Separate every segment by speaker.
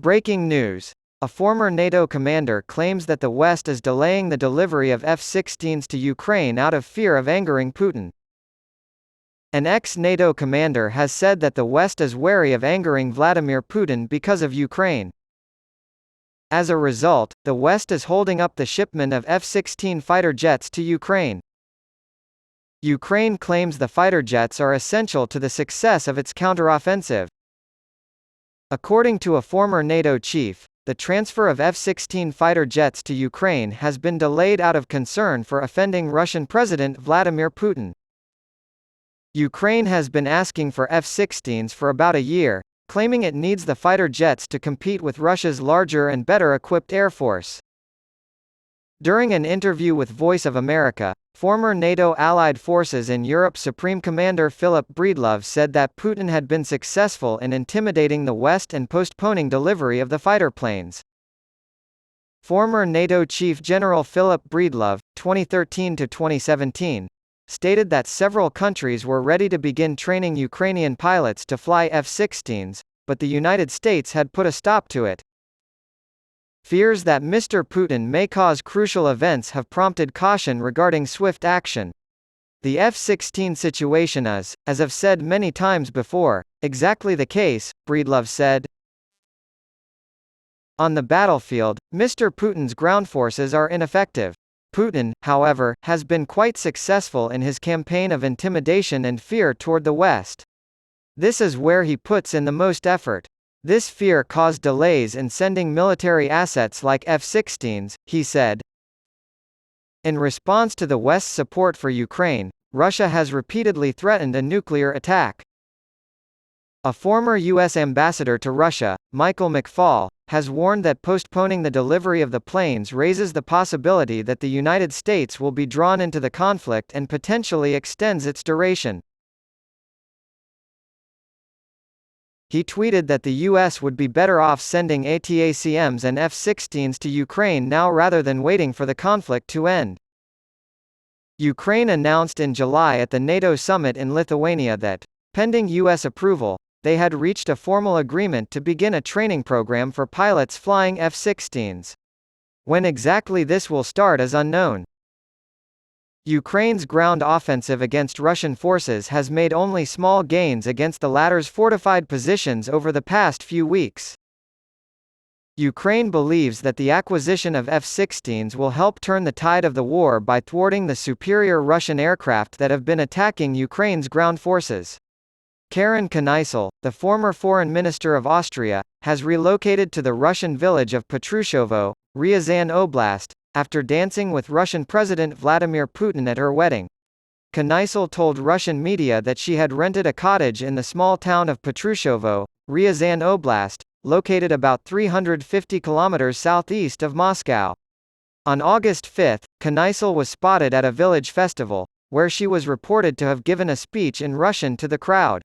Speaker 1: Breaking news. A former NATO commander claims that the West is delaying the delivery of F-16s to Ukraine out of fear of angering Putin. An ex-NATO commander has said that the West is wary of angering Vladimir Putin because of Ukraine. As a result, the West is holding up the shipment of F-16 fighter jets to Ukraine. Ukraine claims the fighter jets are essential to the success of its counteroffensive. According to a former NATO chief, the transfer of F-16 fighter jets to Ukraine has been delayed out of concern for offending Russian President Vladimir Putin. Ukraine has been asking for F-16s for about a year, claiming it needs the fighter jets to compete with Russia's larger and better-equipped air force. During an interview with Voice of America, former NATO Allied Forces in Europe Supreme Commander Philip Breedlove said that Putin had been successful in intimidating the West and postponing delivery of the fighter planes. Former NATO Chief General Philip Breedlove, 2013 to 2017, stated that several countries were ready to begin training Ukrainian pilots to fly F-16s, but the United States had put a stop to it. Fears that Mr. Putin may cause crucial events have prompted caution regarding swift action. The F-16 situation is, as I've said many times before, exactly the case, Breedlove said. On the battlefield, Mr. Putin's ground forces are ineffective. Putin, however, has been quite successful in his campaign of intimidation and fear toward the West. This is where he puts in the most effort. This fear caused delays in sending military assets like F-16s, he said. In response to the West's support for Ukraine, Russia has repeatedly threatened a nuclear attack. A former U.S. ambassador to Russia, Michael McFaul, has warned that postponing the delivery of the planes raises the possibility that the United States will be drawn into the conflict and potentially extends its duration. He tweeted that the U.S. would be better off sending ATACMs and F-16s to Ukraine now rather than waiting for the conflict to end. Ukraine announced in July at the NATO summit in Lithuania that, pending U.S. approval, they had reached a formal agreement to begin a training program for pilots flying F-16s. When exactly this will start is unknown. Ukraine's ground offensive against Russian forces has made only small gains against the latter's fortified positions over the past few weeks. Ukraine believes that the acquisition of F-16s will help turn the tide of the war by thwarting the superior Russian aircraft that have been attacking Ukraine's ground forces. Karen Kneissl, the former foreign minister of Austria, has relocated to the Russian village of Petrushovo, Ryazan Oblast, after dancing with Russian President Vladimir Putin at her wedding. Kneissl told Russian media that she had rented a cottage in the small town of Petrushovo, Ryazan Oblast, located about 350 kilometers southeast of Moscow. On August 5, Kneissl was spotted at a village festival, where she was reported to have given a speech in Russian to the crowd.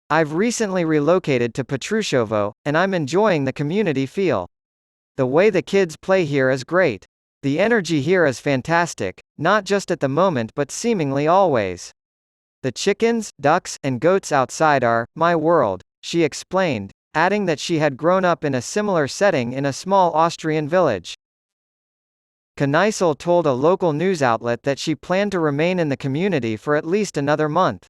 Speaker 1: "I've recently relocated to Petrushovo, and I'm enjoying the community feel. The way the kids play here is great. The energy here is fantastic, not just at the moment but seemingly always. The chickens, ducks, and goats outside are my world," she explained, adding that she had grown up in a similar setting in a small Austrian village. Kneissl told a local news outlet that she planned to remain in the community for at least another month.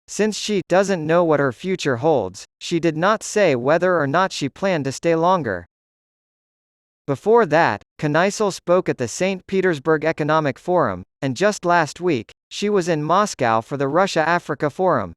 Speaker 1: Since she doesn't know what her future holds, she did not say whether or not she planned to stay longer. Before that, Kneissl spoke at the St. Petersburg Economic Forum, and just last week, she was in Moscow for the Russia-Africa Forum.